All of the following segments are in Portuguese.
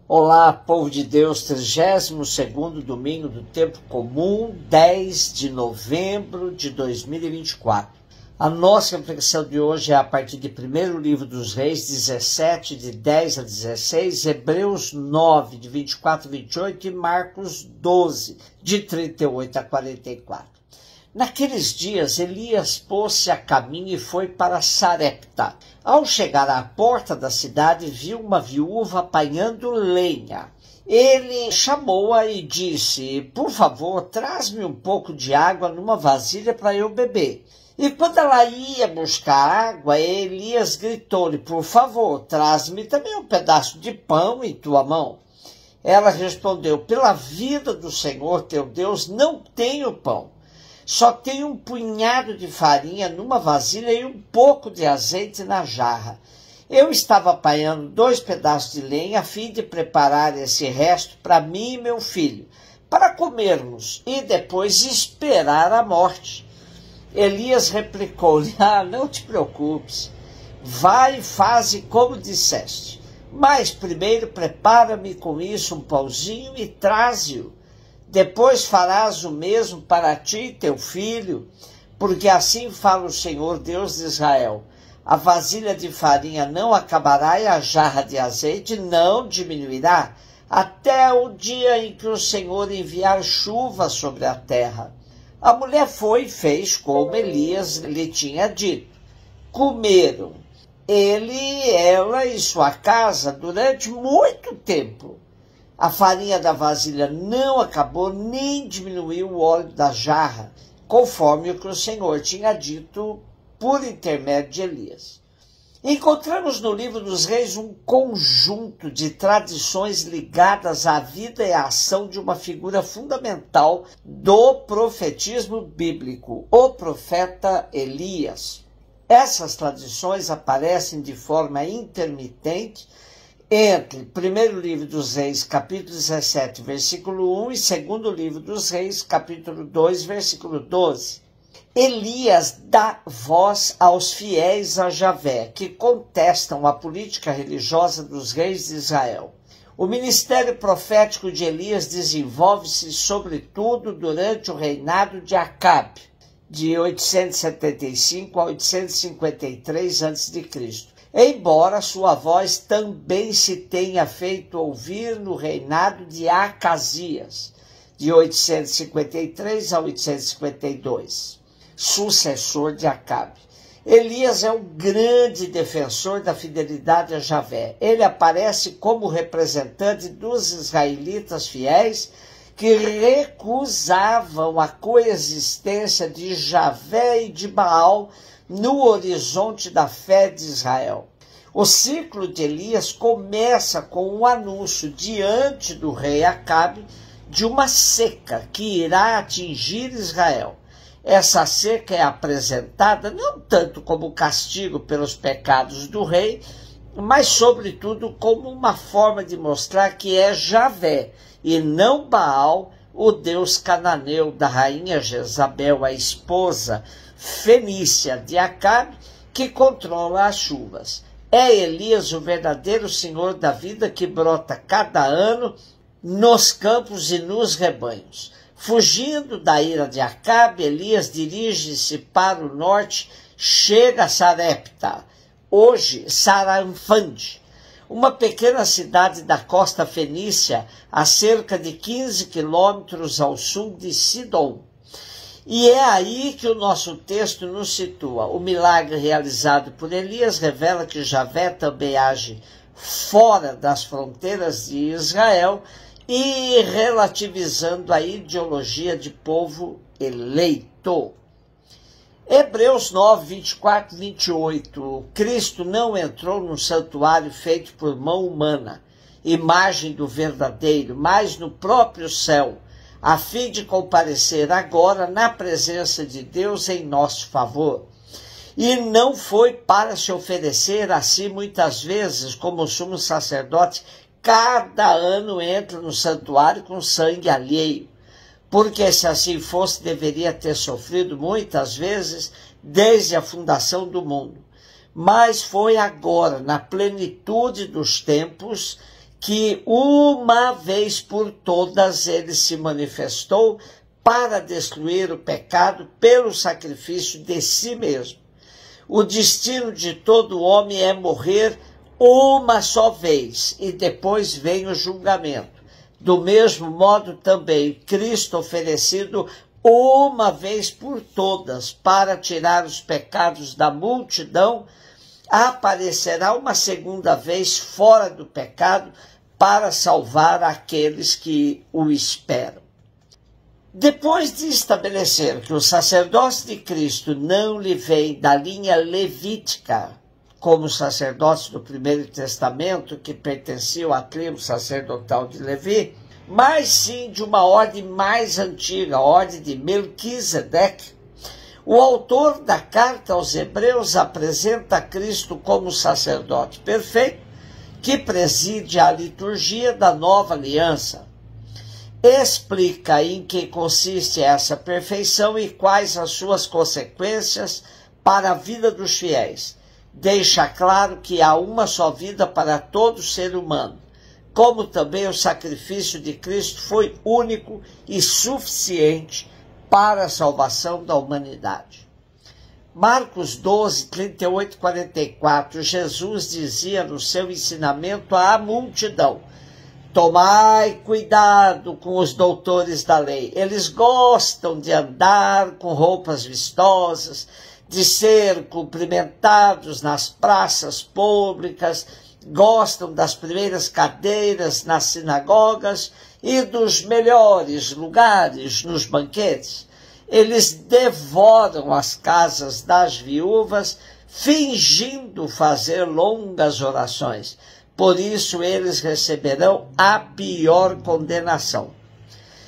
Olá, povo de Deus, 32º domingo do tempo comum, 10 de novembro de 2024. A nossa reflexão de hoje é a partir de 1º livro dos Reis, 17, de 10 a 16, Hebreus 9, de 24 a 28 e Marcos 12, de 38 a 44. Naqueles dias, Elias pôs-se a caminho e foi para Sarepta. Ao chegar à porta da cidade, viu uma viúva apanhando lenha. Ele chamou-a e disse: "Por favor, traz-me um pouco de água numa vasilha para eu beber." E quando ela ia buscar água, Elias gritou-lhe: "Por favor, traz-me também um pedaço de pão em tua mão." Ela respondeu: "Pela vida do Senhor teu Deus, não tenho pão. Só tenho um punhado de farinha numa vasilha e um pouco de azeite na jarra. Eu estava apanhando 2 pedaços de lenha a fim de preparar esse resto para mim e meu filho, para comermos e depois esperar a morte." Elias replicou-lhe: "Não te preocupes. Vai e faze como disseste. Mas primeiro prepara-me com isso um pãozinho e traze-o. Depois farás o mesmo para ti e teu filho, porque assim fala o Senhor Deus de Israel: a vasilha de farinha não acabará e a jarra de azeite não diminuirá, até o dia em que o Senhor enviar chuva sobre a terra." A mulher foi e fez como Elias lhe tinha dito. Comeram ele, ela e sua casa durante muito tempo. A farinha da vasilha não acabou, nem diminuiu o óleo da jarra, conforme o que o Senhor tinha dito por intermédio de Elias. Encontramos no livro dos Reis um conjunto de tradições ligadas à vida e à ação de uma figura fundamental do profetismo bíblico, o profeta Elias. Essas tradições aparecem de forma intermitente entre 1º livro dos Reis, capítulo 17, versículo 1, e 2º livro dos Reis, capítulo 2, versículo 12. Elias dá voz aos fiéis a Javé, que contestam a política religiosa dos reis de Israel. O ministério profético de Elias desenvolve-se, sobretudo, durante o reinado de Acabe, de 875 a 853 a.C., embora sua voz também se tenha feito ouvir no reinado de Acasias, de 853 a 852, sucessor de Acabe. Elias é um grande defensor da fidelidade a Javé. Ele aparece como representante dos israelitas fiéis que recusavam a coexistência de Javé e de Baal no horizonte da fé de Israel. O ciclo de Elias começa com um anúncio diante do rei Acabe de uma seca que irá atingir Israel. Essa seca é apresentada não tanto como castigo pelos pecados do rei, mas sobretudo como uma forma de mostrar que é Javé e não Baal, o deus cananeu da rainha Jezabel, a esposa fenícia de Acabe, que controla as chuvas. É Elias o verdadeiro senhor da vida que brota cada ano nos campos e nos rebanhos. Fugindo da ira de Acabe, Elias dirige-se para o norte, chega a Sarepta, hoje Saranfande, uma pequena cidade da costa fenícia, a cerca de 15 quilômetros ao sul de Sidom. E é aí que o nosso texto nos situa. O milagre realizado por Elias revela que Javé também age fora das fronteiras de Israel e relativizando a ideologia de povo eleito. Hebreus 9, 24 e 28. Cristo não entrou num santuário feito por mão humana, imagem do verdadeiro, mas no próprio céu, a fim de comparecer agora na presença de Deus em nosso favor. E não foi para se oferecer a si muitas vezes, como o sumo sacerdote cada ano entra no santuário com sangue alheio, porque se assim fosse, deveria ter sofrido muitas vezes desde a fundação do mundo. Mas foi agora, na plenitude dos tempos, que uma vez por todas ele se manifestou para destruir o pecado pelo sacrifício de si mesmo. O destino de todo homem é morrer uma só vez e depois vem o julgamento. Do mesmo modo também, Cristo oferecido uma vez por todas para tirar os pecados da multidão, aparecerá uma segunda vez fora do pecado para salvar aqueles que o esperam. Depois de estabelecer que o sacerdócio de Cristo não lhe vem da linha levítica, como os sacerdotes do Primeiro Testamento, que pertenciam à tribo sacerdotal de Levi, mas sim de uma ordem mais antiga, a ordem de Melquisedeque, o autor da carta aos Hebreus apresenta Cristo como sacerdote perfeito, que preside a liturgia da nova aliança. Explica em que consiste essa perfeição e quais as suas consequências para a vida dos fiéis. Deixa claro que há uma só vida para todo ser humano, como também o sacrifício de Cristo foi único e suficiente para a salvação da humanidade. Marcos 12, 38 e 44, Jesus dizia no seu ensinamento à multidão: tomai cuidado com os doutores da lei. Eles gostam de andar com roupas vistosas, de ser cumprimentados nas praças públicas, gostam das primeiras cadeiras nas sinagogas e dos melhores lugares nos banquetes. Eles devoram as casas das viúvas, fingindo fazer longas orações. Por isso eles receberão a pior condenação.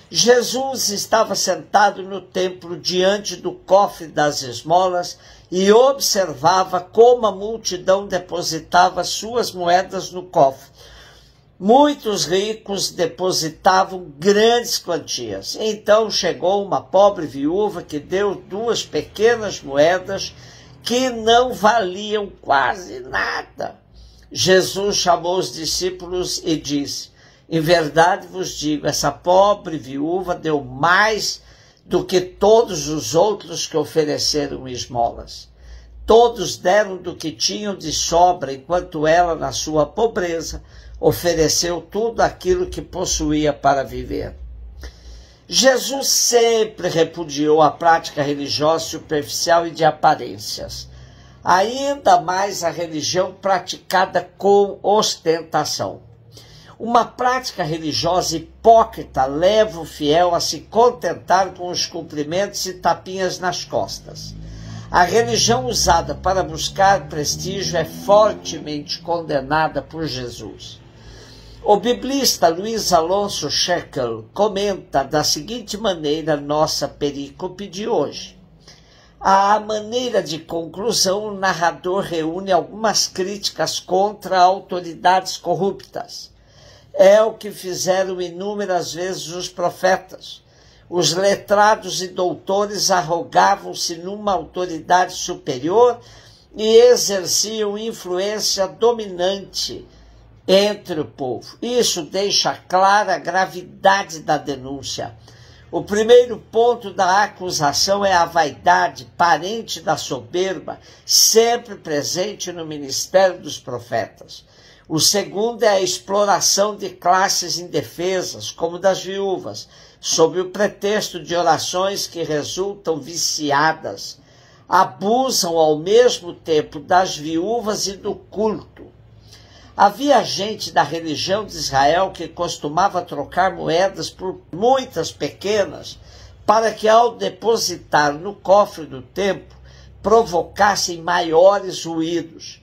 Jesus estava sentado no templo diante do cofre das esmolas e observava como a multidão depositava suas moedas no cofre. Muitos ricos depositavam grandes quantias. Então chegou uma pobre viúva que deu 2 pequenas moedas que não valiam quase nada. Jesus chamou os discípulos e disse: em verdade vos digo, essa pobre viúva deu mais do que todos os outros que ofereceram esmolas. Todos deram do que tinham de sobra, enquanto ela, na sua pobreza, ofereceu tudo aquilo que possuía para viver. Jesus sempre repudiou a prática religiosa superficial e de aparências, ainda mais a religião praticada com ostentação. Uma prática religiosa hipócrita leva o fiel a se contentar com os cumprimentos e tapinhas nas costas. A religião usada para buscar prestígio é fortemente condenada por Jesus. O biblista Luiz Alonso Shekel comenta da seguinte maneira nossa perícope de hoje. À maneira de conclusão, o narrador reúne algumas críticas contra autoridades corruptas. É o que fizeram inúmeras vezes os profetas. Os letrados e doutores arrogavam-se numa autoridade superior e exerciam influência dominante entre o povo. Isso deixa clara a gravidade da denúncia. O primeiro ponto da acusação é a vaidade, parente da soberba, sempre presente no ministério dos profetas. O segundo é a exploração de classes indefesas, como das viúvas, sob o pretexto de orações que resultam viciadas. Abusam ao mesmo tempo das viúvas e do culto. Havia gente da religião de Israel que costumava trocar moedas por muitas pequenas, para que ao depositar no cofre do templo provocassem maiores ruídos.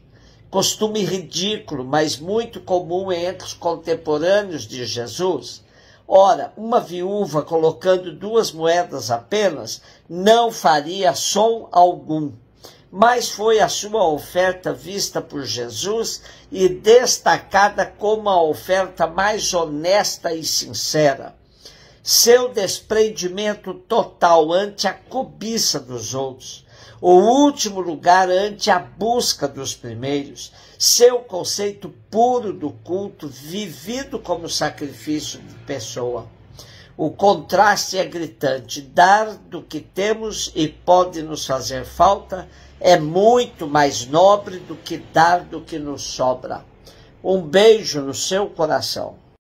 Costume ridículo, mas muito comum entre os contemporâneos de Jesus. Ora, uma viúva colocando 2 moedas apenas não faria som algum. Mas foi a sua oferta vista por Jesus e destacada como a oferta mais honesta e sincera. Seu desprendimento total ante a cobiça dos outros, O último lugar ante a busca dos primeiros, seu conceito puro do culto, vivido como sacrifício de pessoa. O contraste é gritante. Dar do que temos e pode nos fazer falta é muito mais nobre do que dar do que nos sobra. Um beijo no seu coração.